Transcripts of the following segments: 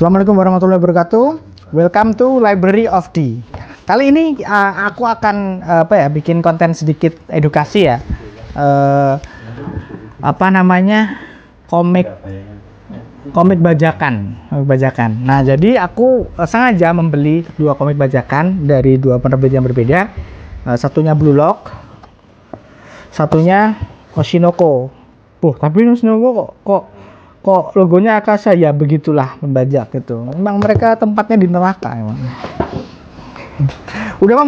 Assalamualaikum warahmatullahi wabarakatuh. Welcome to Library of D. Kali ini aku akan bikin konten sedikit edukasi ya. Komik bajakan. Nah, jadi aku sengaja membeli dua komik bajakan dari dua penerbit yang berbeda. Satunya Blue Lock, satunya Oshinoko. Tapi Oshinoko kok logonya Akasa, ya begitulah, membajak gitu. Memang mereka tempatnya di neraka emang. Udah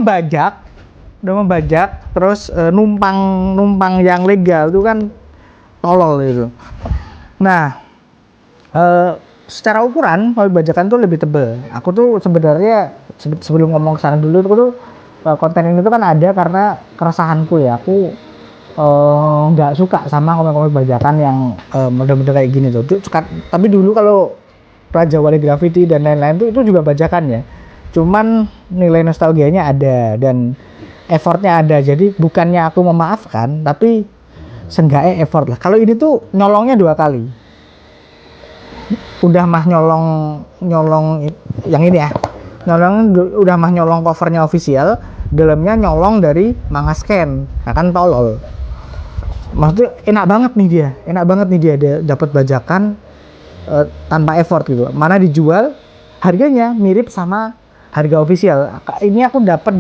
membajak terus numpang yang legal itu kan tolol itu. Nah, secara ukuran komik bajakan tuh lebih tebal. Aku tuh sebenarnya sebelum ngomong kesana dulu tuh konten ini tuh kan ada karena keresahanku ya. Aku nggak suka sama komik-komik bajakan yang model-model kayak gini tuh. Tapi dulu kalau Raja Wali Graffiti dan lain-lain tuh itu juga bajakan ya. Cuman nilai nostalgianya ada dan effortnya ada. Jadi bukannya aku memaafkan, tapi seenggaknya effort lah. Kalau ini tuh nyolongnya dua kali. Udah mah nyolong yang ini ya. Udah mah nyolong covernya official, dalamnya nyolong dari manga scan. Nah, kan tolol. Maksudnya enak banget nih dia dapat bajakan tanpa effort gitu. Mana dijual harganya mirip sama harga official. Ini aku dapat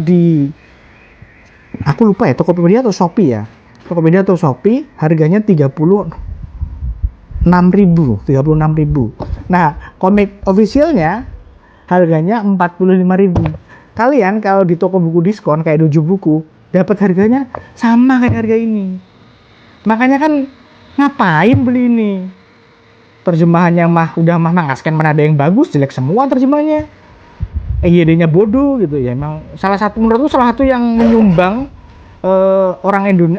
aku lupa ya, Tokopedia atau Shopee ya. Tokopedia atau Shopee harganya 36.000. Nah, komik officialnya harganya 45.000. Kalian kalau di toko buku diskon kayak Dojo Buku dapat harganya sama kayak harga ini. Makanya kan ngapain beli ini? Terjemahannya udah mengaskan, mana ada yang bagus, jelek semua terjemahnya. EYD-nya bodoh gitu ya. Emang menurutku salah satu yang menyumbang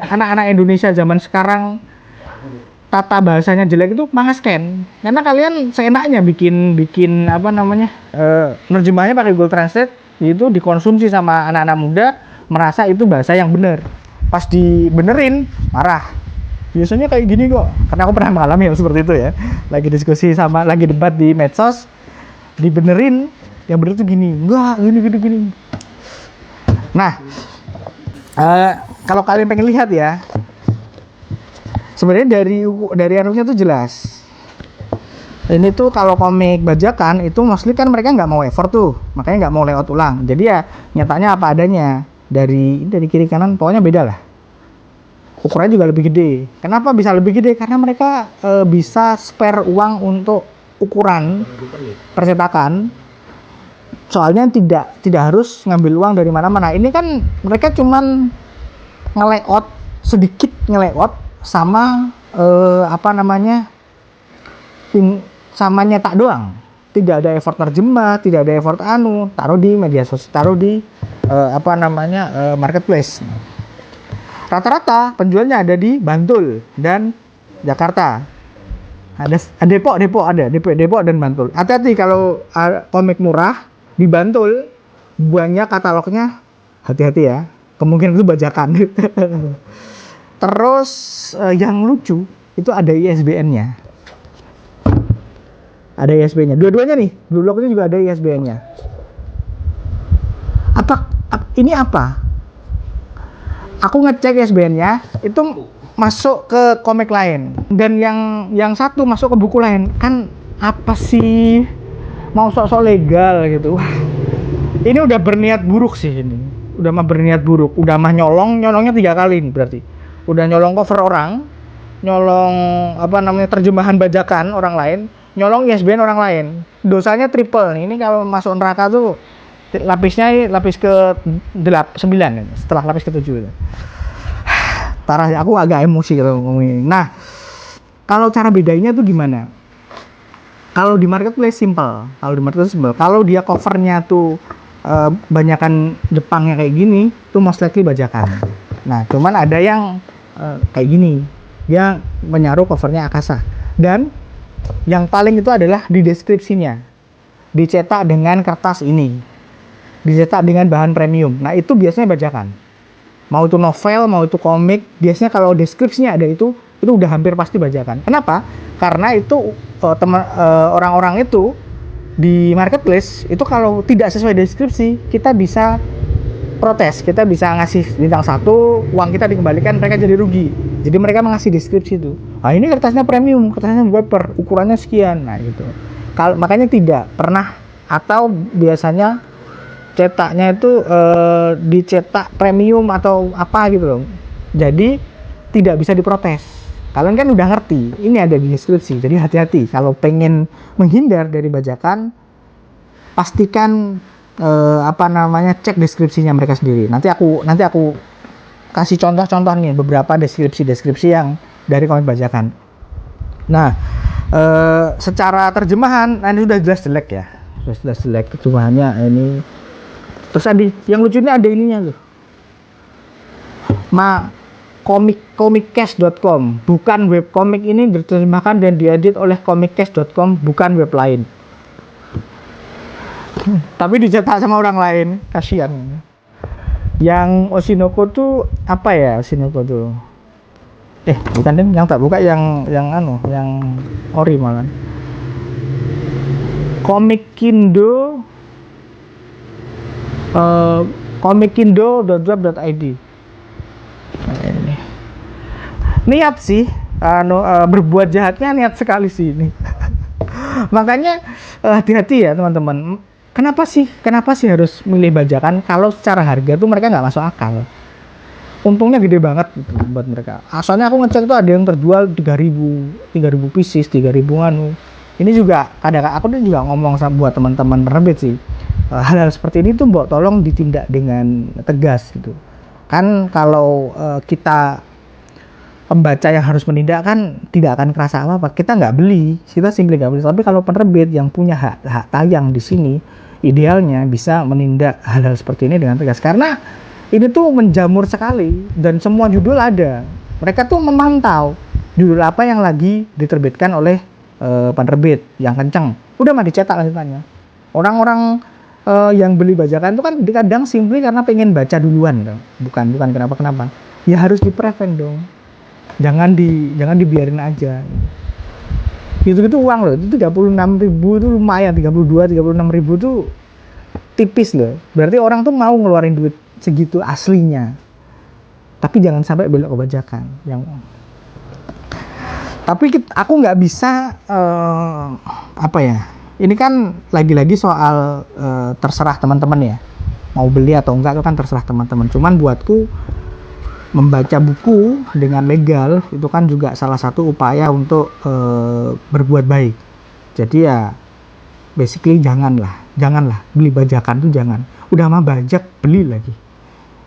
anak-anak Indonesia zaman sekarang tata bahasanya jelek itu mengaskan. Karena kalian seenaknya bikin nerjemahnya pakai Google Translate, itu dikonsumsi sama anak-anak muda, merasa itu bahasa yang benar. Pas dibenerin marah. Biasanya kayak gini kok, karena aku pernah mengalami hal seperti itu ya. Lagi debat di medsos, dibenerin, yang bener tuh gini, enggak, gini. Nah, kalau kalian pengen lihat ya, sebenarnya dari anusnya tuh jelas. Ini tuh kalau komik bajakan itu mostly kan mereka nggak mau effort tuh, makanya nggak mau layout ulang. Jadi ya nyatanya apa adanya. Dari kiri kanan pokoknya beda lah. Ukurannya juga lebih gede. Kenapa bisa lebih gede? Karena mereka bisa spare uang untuk ukuran percetakan. Soalnya tidak harus ngambil uang dari mana-mana. Ini kan mereka cuman nge-layout sedikit, sama sama nyetak doang. Tidak ada effort terjemah, tidak ada effort taruh di media sosial, taruh di marketplace. Rata-rata penjualnya ada di Bantul dan Jakarta. Ada Depok dan Bantul. Hati-hati kalau komik murah di Bantul, banyak katalognya, hati-hati ya. Kemungkinan itu bajakan. Terus yang lucu itu ada ISBN-nya. Dua-duanya nih, Blue Lock ini juga ada ISBN-nya. Ini apa? Aku ngecek ISBN-nya, itu masuk ke komik lain, dan yang satu masuk ke buku lain. Kan apa sih? Mau sok-sok legal gitu. Wah, ini udah berniat buruk sih ini. Udah mah nyolongnya 3 kali nih berarti. Udah nyolong cover orang, nyolong terjemahan bajakan orang lain, nyolong ISBN orang lain. Dosanya triple nih. Ini kalau masuk neraka tuh lapisnya lapis ke 9 setelah lapis ke 7 itu. Parah, aku agak emosi kalau ngomongin. Nah, kalau cara bedainnya tuh gimana? Kalau di marketplace simple. Kalau dia covernya tuh banyakan Jepangnya kayak gini, tuh most likely bajakan. Nah, cuman ada yang kayak gini, dia menyaruh covernya Akasa. Dan yang paling itu adalah di deskripsinya, dicetak dengan kertas ini, dicetak dengan bahan premium. Nah, itu biasanya bajakan. Mau itu novel, mau itu komik, biasanya kalau deskripsinya ada itu udah hampir pasti bajakan. Kenapa? Karena itu orang-orang itu di marketplace itu kalau tidak sesuai deskripsi kita bisa protes, kita bisa ngasih bintang 1, uang kita dikembalikan, mereka jadi rugi. Jadi mereka mengasih deskripsi itu. Nah ini kertasnya premium, kertasnya paper, ukurannya sekian, nah gitu. Kalau makanya tidak pernah, atau biasanya cetaknya itu dicetak premium atau apa gitu loh. Jadi tidak bisa diprotes. Kalian kan udah ngerti, ini ada di deskripsi. Jadi hati-hati kalau pengen menghindar dari bajakan, pastikan cek deskripsinya mereka sendiri. Nanti aku kasih contoh-contoh nih beberapa deskripsi yang dari komik bajakan. Nah, secara terjemahan ini sudah jelas jelek ya. Sudah jelas jelek terjemahannya ini. Terus yang lucu ini ada ininya tuh. Comiccast.com, bukan web komik, ini diterjemahkan dan diedit oleh comiccast.com, bukan web lain. Tapi dicetak sama orang lain, kasihan. Yang Oshinoko tuh apa ya? Oshinoko tuh bukan deh, yang tak buka yang ori malah. Comikindo.web.id. Niat sih, berbuat jahatnya niat sekali sih ini. Makanya hati-hati ya teman-teman. Kenapa sih harus milih bajakan kalau secara harga tuh mereka nggak masuk akal. Untungnya gede banget gitu buat mereka. Asalnya aku ngecek tuh ada yang terjual 3.000 pieces, 3.000 anu. Ini juga kadang-kadang aku juga ngomong sama buat teman-teman penerbit sih. Hal-hal seperti ini tuh mbok tolong ditindak dengan tegas gitu. Kan kalau kita pembaca yang harus menindak kan tidak akan kerasa apa-apa. Kita nggak beli, kita simply nggak beli. Tapi kalau penerbit yang punya hak tayang di sini, idealnya bisa menindak hal-hal seperti ini dengan tegas. Karena ini tuh menjamur sekali dan semua judul ada. Mereka tuh memantau judul apa yang lagi diterbitkan oleh penerbit yang kencang. Udah mah dicetak lanjutannya. Orang-orang yang beli bajakan itu kan kadang simply karena pengen baca duluan, bukan kenapa-kenapa. Ya harus di-prevent dong. Jangan dibiarin aja. Gitu uang loh, itu 36.000 itu lumayan, 36.000 tuh tipis loh. Berarti orang tuh mau ngeluarin duit segitu aslinya. Tapi jangan sampai belok ke bajakan. Tapi aku nggak bisa ini kan lagi-lagi soal terserah teman-teman ya. Mau beli atau enggak itu kan terserah teman-teman. Cuman buatku membaca buku dengan legal itu kan juga salah satu upaya untuk berbuat baik. Jadi ya basically janganlah beli bajakan tuh jangan. Udah mah bajak beli lagi.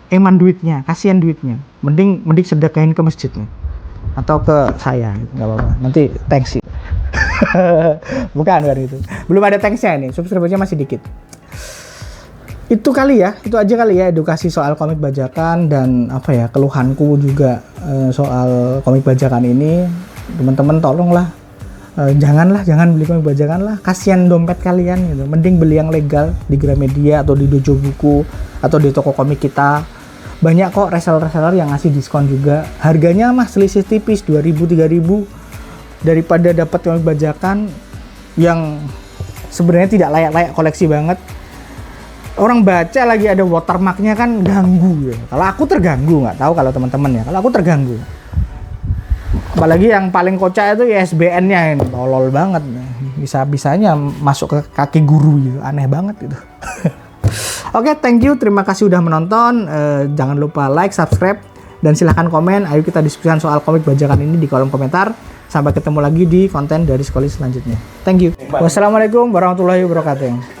Eman duitnya, kasihan duitnya. Mending sedekahin ke masjid nih. Atau ke saya, nggak apa-apa. Nanti thanks sih. bukan itu. Belum ada thanksnya nih, subscribe-nya masih dikit. Itu aja kali ya edukasi soal komik bajakan dan keluhanku juga soal komik bajakan ini. Teman-teman tolonglah jangan beli komik bajakan lah, kasihan dompet kalian gitu. Mending beli yang legal di Gramedia atau di Dojo Buku atau di toko komik kita. Banyak kok reseller yang ngasih diskon juga. Harganya mah selisih tipis 2.000 3.000 daripada dapat komik bajakan yang sebenarnya tidak layak koleksi banget. Orang baca lagi ada watermarknya kan ganggu ya. Kalau aku terganggu, nggak tahu kalau teman-teman ya. Kalau aku terganggu. Apalagi yang paling kocak itu ISBN-nya ini, tolol banget. Bisa-bisanya masuk ke kaki guru gitu, aneh banget gitu. Oke, thank you, terima kasih udah menonton. Jangan lupa like, subscribe, dan silahkan komen. Ayo kita diskusikan soal komik bajakan ini di kolom komentar. Sampai ketemu lagi di konten dari Skolis selanjutnya. Thank you. Wassalamualaikum warahmatullahi wabarakatuh.